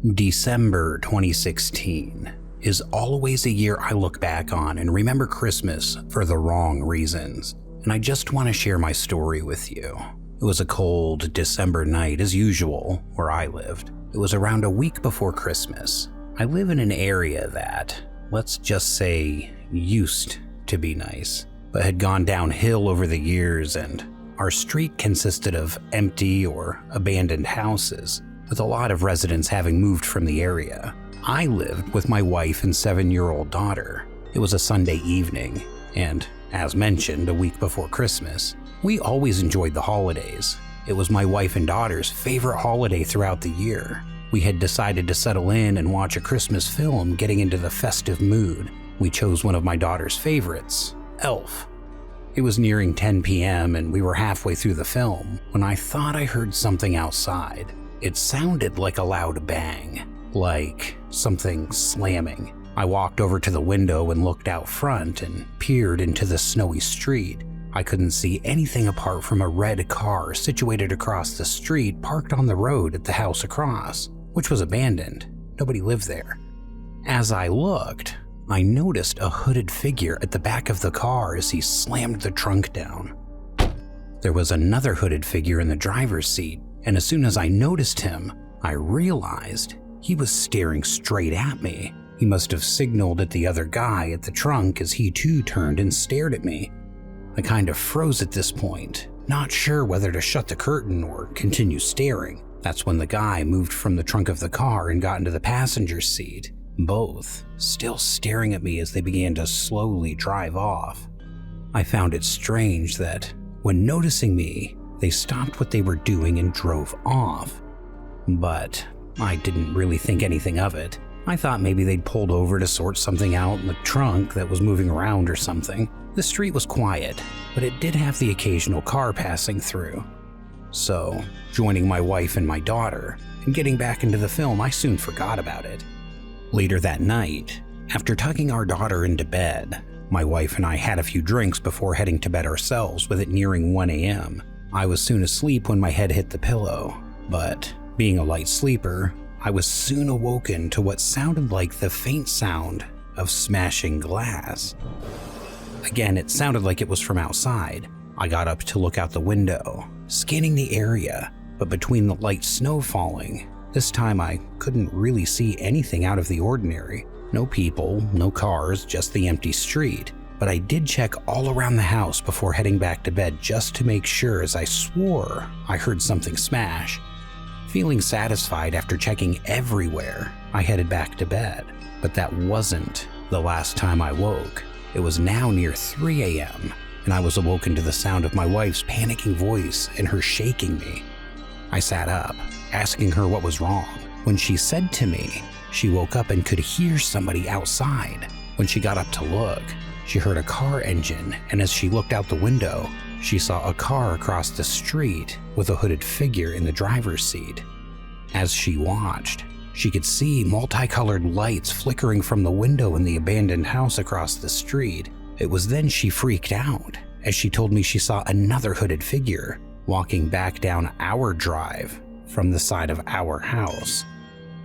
December 2016 is always a year I look back on and remember Christmas for the wrong reasons, and I just want to share my story with you. It was a cold December night as usual where I lived. It was around a week before Christmas. I live in an area that, let's just say, used to be nice, but had gone downhill over the years, and our street consisted of empty or abandoned houses, with a lot of residents having moved from the area. I lived with my wife and 7-year-old daughter. It was a Sunday evening, and as mentioned, a week before Christmas. We always enjoyed the holidays. It was my wife and daughter's favorite holiday throughout the year. We had decided to settle in and watch a Christmas film, getting into the festive mood. We chose one of my daughter's favorites, Elf. It was nearing 10 p.m. and we were halfway through the film when I thought I heard something outside. It sounded like a loud bang, like something slamming. I walked over to the window and looked out front and peered into the snowy street. I couldn't see anything apart from a red car situated across the street, parked on the road at the house across, which was abandoned. Nobody lived there. As I looked, I noticed a hooded figure at the back of the car as he slammed the trunk down. There was another hooded figure in the driver's seat, and as soon as I noticed him, I realized he was staring straight at me. He must have signaled at the other guy at the trunk as he too turned and stared at me. I kind of froze at this point, not sure whether to shut the curtain or continue staring. That's when the guy moved from the trunk of the car and got into the passenger seat, both still staring at me as they began to slowly drive off. I found it strange that when noticing me, they stopped what they were doing and drove off. But I didn't really think anything of it. I thought maybe they'd pulled over to sort something out in the trunk that was moving around or something. The street was quiet, but it did have the occasional car passing through. So, joining my wife and my daughter and getting back into the film, I soon forgot about it. Later that night, after tucking our daughter into bed, my wife and I had a few drinks before heading to bed ourselves, with it nearing 1 a.m. I was soon asleep when my head hit the pillow, but being a light sleeper, I was soon awoken to what sounded like the faint sound of smashing glass. Again, it sounded like it was from outside. I got up to look out the window, scanning the area, but between the light snow falling, this time I couldn't really see anything out of the ordinary. No people, no cars, just the empty street. But I did check all around the house before heading back to bed just to make sure, as I swore I heard something smash. Feeling satisfied after checking everywhere, I headed back to bed. But that wasn't the last time I woke. It was now near 3 a.m., and I was awoken to the sound of my wife's panicking voice and her shaking me. I sat up, asking her what was wrong, when she said to me she woke up and could hear somebody outside. When she got up to look, she heard a car engine, and as she looked out the window, she saw a car across the street with a hooded figure in the driver's seat. As she watched, she could see multicolored lights flickering from the window in the abandoned house across the street. It was then she freaked out, as she told me she saw another hooded figure walking back down our drive from the side of our house.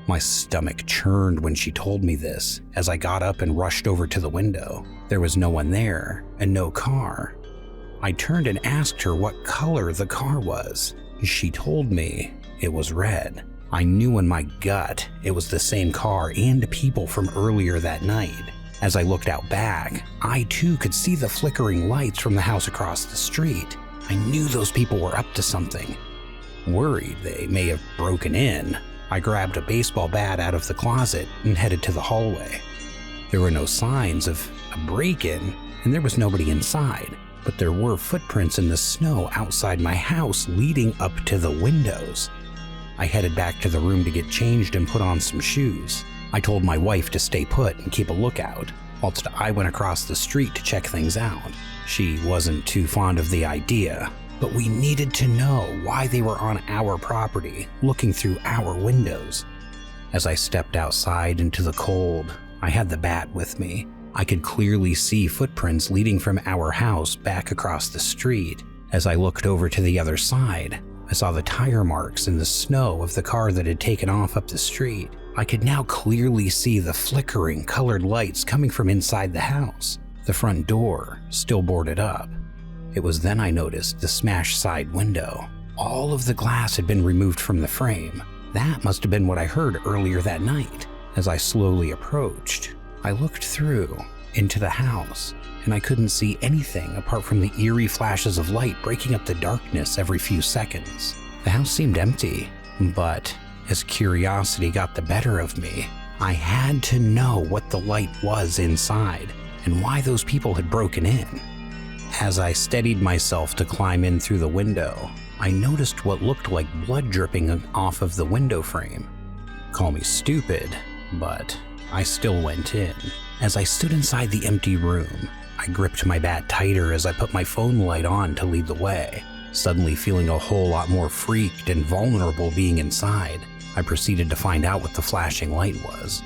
My stomach churned when she told me this, as I got up and rushed over to the window. There was no one there, and no car. I turned and asked her what color the car was. She told me it was red. I knew in my gut it was the same car and people from earlier that night. As I looked out back, I too could see the flickering lights from the house across the street. I knew those people were up to something. Worried they may have broken in, I grabbed a baseball bat out of the closet and headed to the hallway. There were no signs of a break-in, and there was nobody inside, but there were footprints in the snow outside my house leading up to the windows. I headed back to the room to get changed and put on some shoes. I told my wife to stay put and keep a lookout, whilst I went across the street to check things out. She wasn't too fond of the idea, but we needed to know why they were on our property, looking through our windows. As I stepped outside into the cold, I had the bat with me. I could clearly see footprints leading from our house back across the street. As I looked over to the other side, I saw the tire marks in the snow of the car that had taken off up the street. I could now clearly see the flickering colored lights coming from inside the house, the front door still boarded up. It was then I noticed the smashed side window. All of the glass had been removed from the frame. That must have been what I heard earlier that night. As I slowly approached, I looked through into the house, and I couldn't see anything apart from the eerie flashes of light breaking up the darkness every few seconds. The house seemed empty, but as curiosity got the better of me, I had to know what the light was inside and why those people had broken in. As I steadied myself to climb in through the window, I noticed what looked like blood dripping off of the window frame. Call me stupid, but I still went in. As I stood inside the empty room, I gripped my bat tighter as I put my phone light on to lead the way. Suddenly feeling a whole lot more freaked and vulnerable being inside, I proceeded to find out what the flashing light was.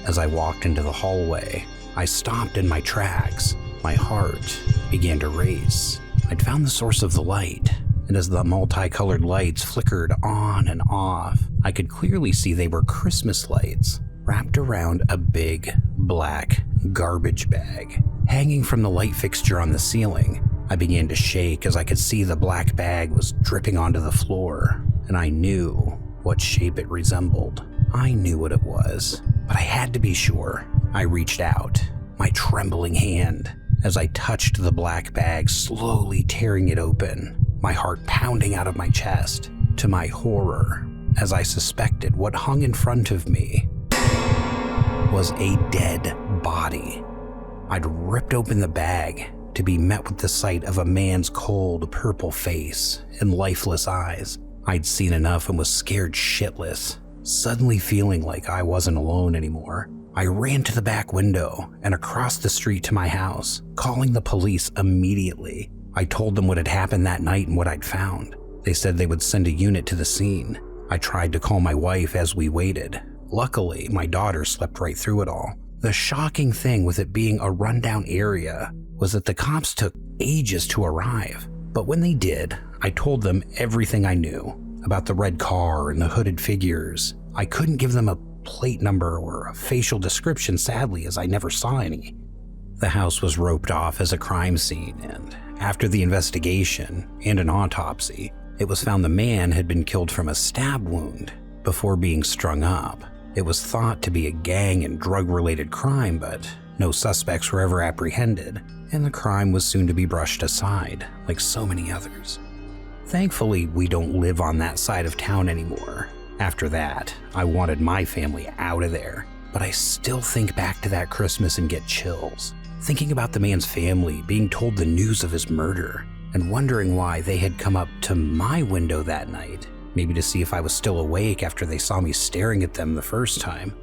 As I walked into the hallway, I stopped in my tracks. My heart began to race. I'd found the source of the light, and as the multicolored lights flickered on and off, I could clearly see they were Christmas lights wrapped around a big, black garbage bag. Hanging from the light fixture on the ceiling, I began to shake as I could see the black bag was dripping onto the floor, and I knew what shape it resembled. I knew what it was, but I had to be sure. I reached out, my trembling hand, as I touched the black bag, slowly tearing it open, my heart pounding out of my chest. To my horror, as I suspected, what hung in front of me was a dead body. I'd ripped open the bag to be met with the sight of a man's cold purple face and lifeless eyes. I'd seen enough and was scared shitless, suddenly feeling like I wasn't alone anymore. I ran to the back window and across the street to my house, calling the police immediately. I told them what had happened that night and what I'd found. They said they would send a unit to the scene. I tried to call my wife as we waited. Luckily, my daughter slept right through it all. The shocking thing with it being a rundown area was that the cops took ages to arrive. But when they did, I told them everything I knew about the red car and the hooded figures. I couldn't give them a plate number or a facial description, sadly, as I never saw any. The house was roped off as a crime scene, and after the investigation and an autopsy, it was found the man had been killed from a stab wound before being strung up. It was thought to be a gang and drug-related crime, but no suspects were ever apprehended, and the crime was soon to be brushed aside, like so many others. Thankfully, we don't live on that side of town anymore. After that, I wanted my family out of there, but I still think back to that Christmas and get chills, thinking about the man's family being told the news of his murder, and wondering why they had come up to my window that night, maybe to see if I was still awake after they saw me staring at them the first time.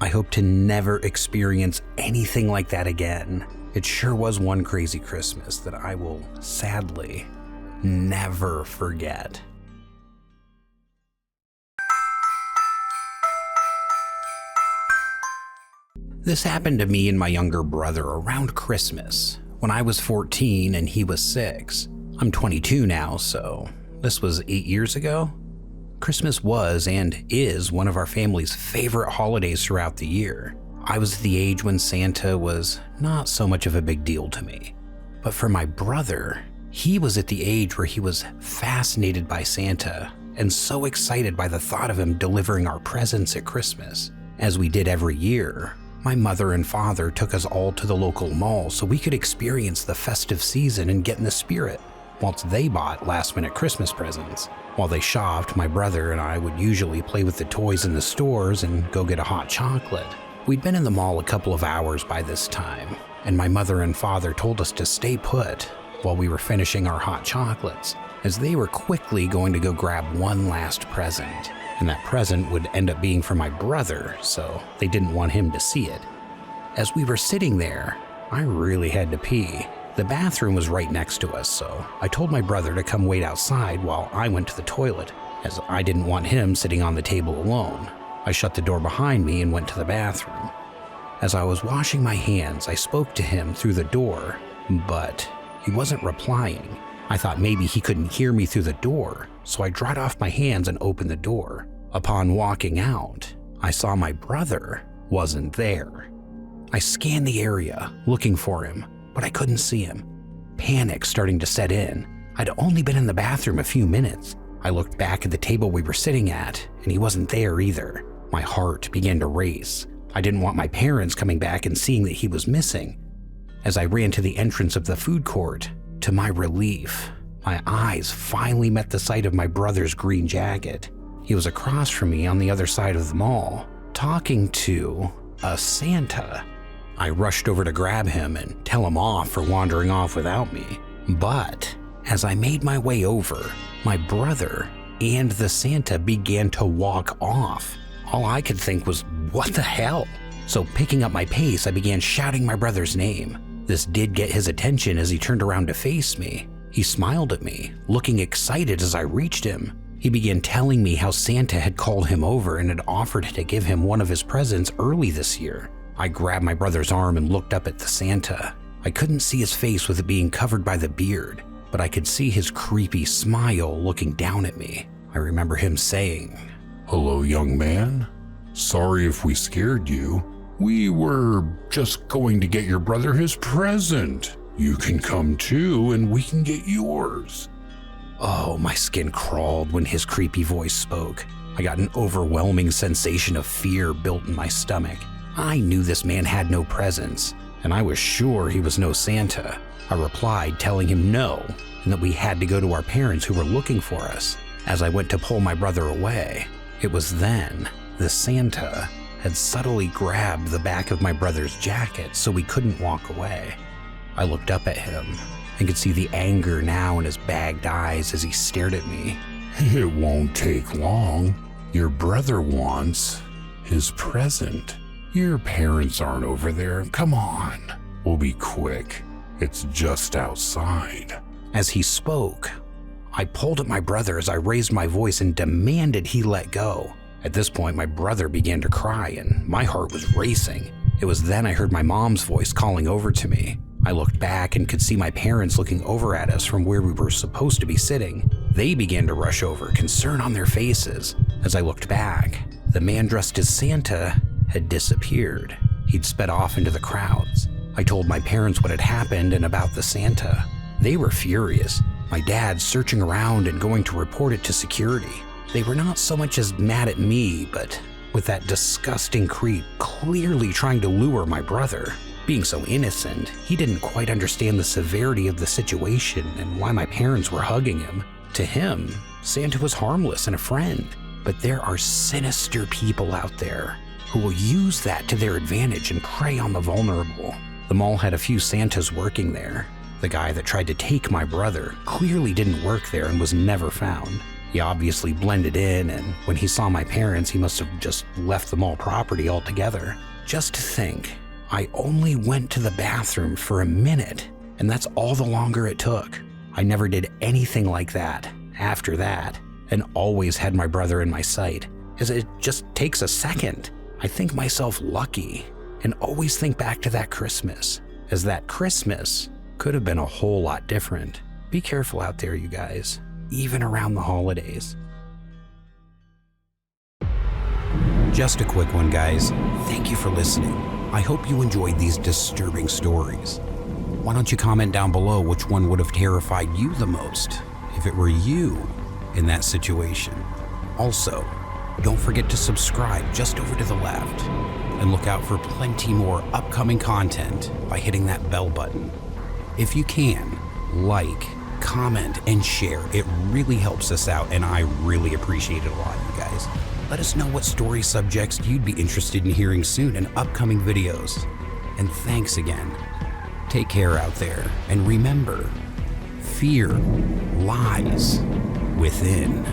I hope to never experience anything like that again. It sure was one crazy Christmas that I will sadly never forget. This happened to me and my younger brother around Christmas, when I was 14 and he was 6. I'm 22 now, so this was 8 years ago. Christmas was and is one of our family's favorite holidays throughout the year. I was at the age when Santa was not so much of a big deal to me. But for my brother, he was at the age where he was fascinated by Santa and so excited by the thought of him delivering our presents at Christmas. As we did every year, my mother and father took us all to the local mall so we could experience the festive season and get in the spirit, whilst they bought last-minute Christmas presents. While they shopped, my brother and I would usually play with the toys in the stores and go get a hot chocolate. We'd been in the mall a couple of hours by this time, and my mother and father told us to stay put while we were finishing our hot chocolates, as they were quickly going to go grab one last present. And that present would end up being for my brother, so they didn't want him to see it. As we were sitting there, I really had to pee. The bathroom was right next to us, so I told my brother to come wait outside while I went to the toilet, as I didn't want him sitting on the table alone. I shut the door behind me and went to the bathroom. As I was washing my hands, I spoke to him through the door, but he wasn't replying. I thought maybe he couldn't hear me through the door, so I dried off my hands and opened the door. Upon walking out, I saw my brother wasn't there. I scanned the area, looking for him, but I couldn't see him. Panic starting to set in. I'd only been in the bathroom a few minutes. I looked back at the table we were sitting at, and he wasn't there either. My heart began to race. I didn't want my parents coming back and seeing that he was missing. As I ran to the entrance of the food court, to my relief, my eyes finally met the sight of my brother's green jacket. He was across from me on the other side of the mall, talking to a Santa. I rushed over to grab him and tell him off for wandering off without me. But as I made my way over, my brother and the Santa began to walk off. All I could think was, what the hell? So picking up my pace, I began shouting my brother's name. This did get his attention as he turned around to face me. He smiled at me, looking excited as I reached him. He began telling me how Santa had called him over and had offered to give him one of his presents early this year. I grabbed my brother's arm and looked up at the Santa. I couldn't see his face with it being covered by the beard, but I could see his creepy smile looking down at me. I remember him saying, "Hello, young man. Sorry if we scared you. We were just going to get your brother his present. You can come too, and we can get yours." Oh, my skin crawled when his creepy voice spoke. I got an overwhelming sensation of fear built in my stomach. I knew this man had no presents, and I was sure he was no Santa. I replied, telling him no, and that we had to go to our parents who were looking for us. As I went to pull my brother away, it was then the Santa had subtly grabbed the back of my brother's jacket so we couldn't walk away. I looked up at him and could see the anger now in his bagged eyes as he stared at me. "It won't take long. Your brother wants his present. Your parents aren't over there. Come on. We'll be quick. It's just outside." As he spoke, I pulled at my brother as I raised my voice and demanded he let go. At this point, my brother began to cry and my heart was racing. It was then I heard my mom's voice calling over to me. I looked back and could see my parents looking over at us from where we were supposed to be sitting. They began to rush over, concern on their faces. As I looked back, the man dressed as Santa had disappeared. He'd sped off into the crowds. I told my parents what had happened and about the Santa. They were furious. My dad searching around and going to report it to security. They were not so much as mad at me, but with that disgusting creep clearly trying to lure my brother. Being so innocent, he didn't quite understand the severity of the situation and why my parents were hugging him. To him, Santa was harmless and a friend, but there are sinister people out there who will use that to their advantage and prey on the vulnerable. The mall had a few Santas working there. The guy that tried to take my brother clearly didn't work there and was never found. He obviously blended in, and when he saw my parents, he must have just left the mall property altogether. Just to think, I only went to the bathroom for a minute, and that's all the longer it took. I never did anything like that after that, and always had my brother in my sight, as it just takes a second. I think myself lucky, and always think back to that Christmas, as that Christmas could have been a whole lot different. Be careful out there, you guys, even around the holidays. Just a quick one, guys. Thank you for listening. I hope you enjoyed these disturbing stories. Why don't you comment down below which one would have terrified you the most if it were you in that situation? Also, don't forget to subscribe just over to the left and look out for plenty more upcoming content by hitting that bell button. If you can, like, comment, and share. It really helps us out, and I really appreciate it a lot, you guys. Let us know what story subjects you'd be interested in hearing soon in upcoming videos. And thanks again. Take care out there, and remember, fear lies within.